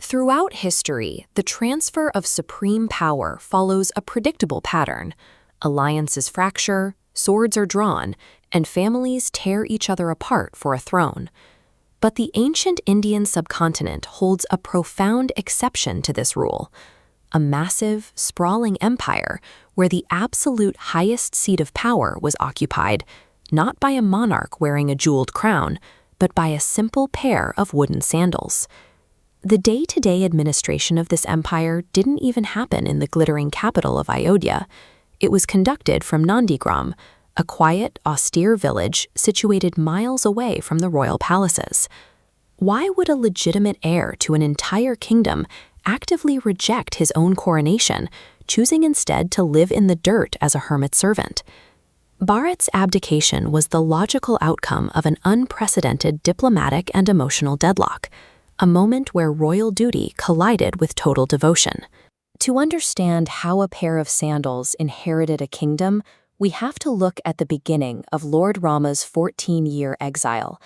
Throughout history, the transfer of supreme power follows a predictable pattern. Alliances fracture, swords are drawn, and families tear each other apart for a throne. But the ancient Indian subcontinent holds a profound exception to this rule. A massive, sprawling empire where the absolute highest seat of power was occupied, not by a monarch wearing a jeweled crown, but by a simple pair of wooden sandals. The day-to-day administration of this empire didn't even happen in the glittering capital of Ayodhya. It was conducted from Nandigram, a quiet, austere village situated miles away from the royal palaces. Why would a legitimate heir to an entire kingdom actively reject his own coronation, choosing instead to live in the dirt as a hermit servant? Bharat's abdication was the logical outcome of an unprecedented diplomatic and emotional deadlock, a moment where royal duty collided with total devotion. To understand how a pair of sandals inherited a kingdom, we have to look at the beginning of Lord Rama's 14-year exile.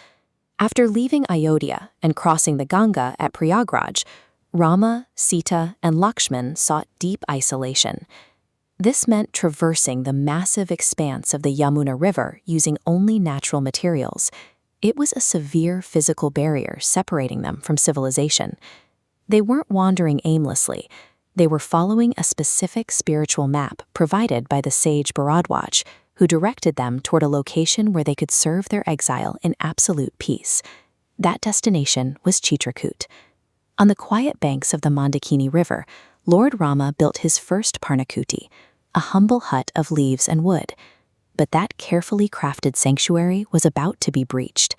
After leaving Ayodhya and crossing the Ganga at Prayagraj, Rama, Sita, and Lakshman sought deep isolation. This meant traversing the massive expanse of the Yamuna River using only natural materials. It was a severe physical barrier separating them from civilization. They weren't wandering aimlessly. They were following a specific spiritual map provided by the sage Bharatvarsha, who directed them toward a location where they could serve their exile in absolute peace. That destination was Chitrakoot. On the quiet banks of the Mandakini River, Lord Rama built his first Parnakuti, a humble hut of leaves and wood. But that carefully crafted sanctuary was about to be breached.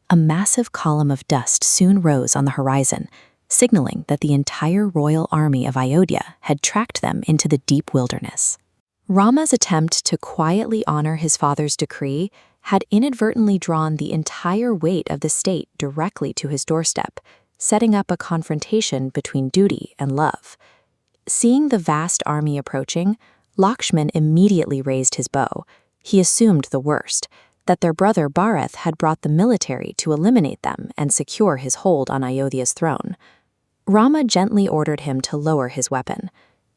A massive column of dust soon rose on the horizon, signaling that the entire royal army of Ayodhya had tracked them into the deep wilderness. Rama's attempt to quietly honor his father's decree had inadvertently drawn the entire weight of the state directly to his doorstep, setting up a confrontation between duty and love. Seeing the vast army approaching, Lakshman immediately raised his bow. He assumed the worst, that their brother Bharat had brought the military to eliminate them and secure his hold on Ayodhya's throne. Rama gently ordered him to lower his weapon.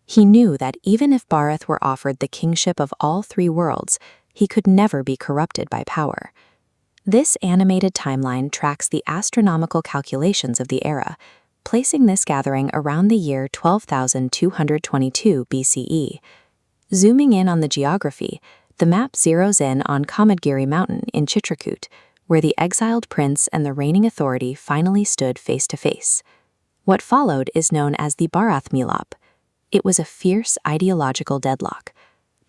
He knew that even if Bharat were offered the kingship of all three worlds, he could never be corrupted by power. This animated timeline tracks the astronomical calculations of the era, placing this gathering around the year 12,222 BCE. Zooming in on the geography, the map zeroes in on Kamadgiri Mountain in Chitrakoot, where the exiled prince and the reigning authority finally stood face to face. What followed is known as the Bharath Milap. It was a fierce ideological deadlock.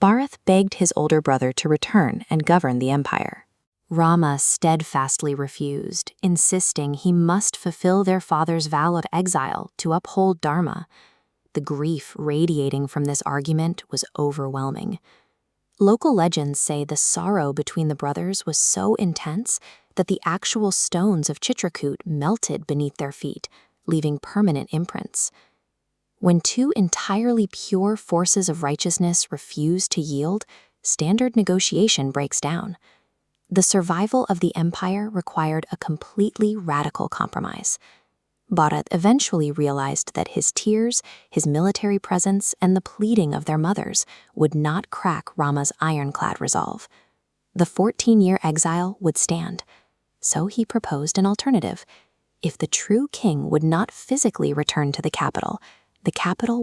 Bharath begged his older brother to return and govern the empire. Rama steadfastly refused, insisting he must fulfill their father's vow of exile to uphold Dharma. The grief radiating from this argument was overwhelming. Local legends say the sorrow between the brothers was so intense that the actual stones of Chitrakoot melted beneath their feet, leaving permanent imprints. When two entirely pure forces of righteousness refuse to yield, standard negotiation breaks down. The survival of the empire required a completely radical compromise. Bharat eventually realized that his tears, his military presence, and the pleading of their mothers would not crack Rama's ironclad resolve. The 14-year exile would stand. So he proposed an alternative. If the true king would not physically return to the capital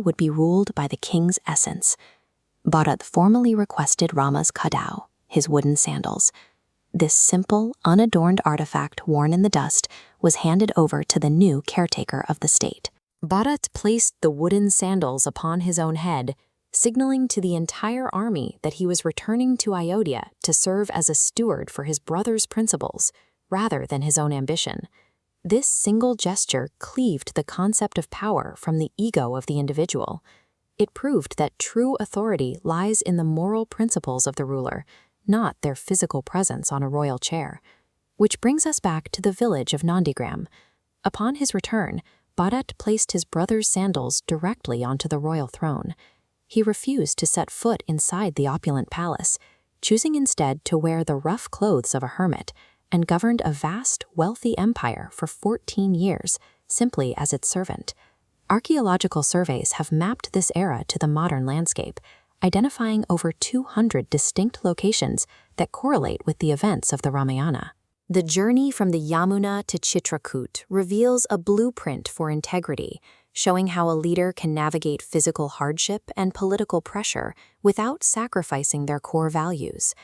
would be ruled by the king's essence. Bharat formally requested Rama's kadao, his wooden sandals. This simple, unadorned artifact worn in the dust was handed over to the new caretaker of the state. Bharat placed the wooden sandals upon his own head, signaling to the entire army that he was returning to Ayodhya to serve as a steward for his brother's principles, rather than his own ambition. This single gesture cleaved the concept of power from the ego of the individual. It proved that true authority lies in the moral principles of the ruler, not their physical presence on a royal chair. Which brings us back to the village of Nandigram. Upon his return, Bharat placed his brother's sandals directly onto the royal throne. He refused to set foot inside the opulent palace, choosing instead to wear the rough clothes of a hermit, and governed a vast, wealthy empire for 14 years, simply as its servant. Archaeological surveys have mapped this era to the modern landscape, identifying over 200 distinct locations that correlate with the events of the Ramayana. The journey from the Yamuna to Chitrakoot reveals a blueprint for integrity, showing how a leader can navigate physical hardship and political pressure without sacrificing their core values.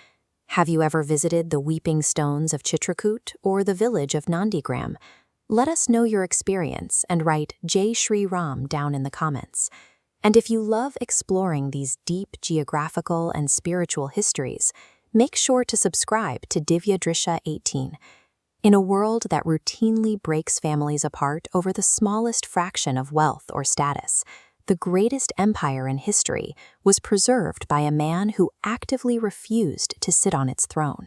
Have you ever visited the Weeping Stones of Chitrakoot or the village of Nandigram? Let us know your experience and write Jai Shri Ram down in the comments. And if you love exploring these deep geographical and spiritual histories, make sure to subscribe to Divya Drisha 18. In a world that routinely breaks families apart over the smallest fraction of wealth or status, the greatest empire in history was preserved by a man who actively refused to sit on its throne.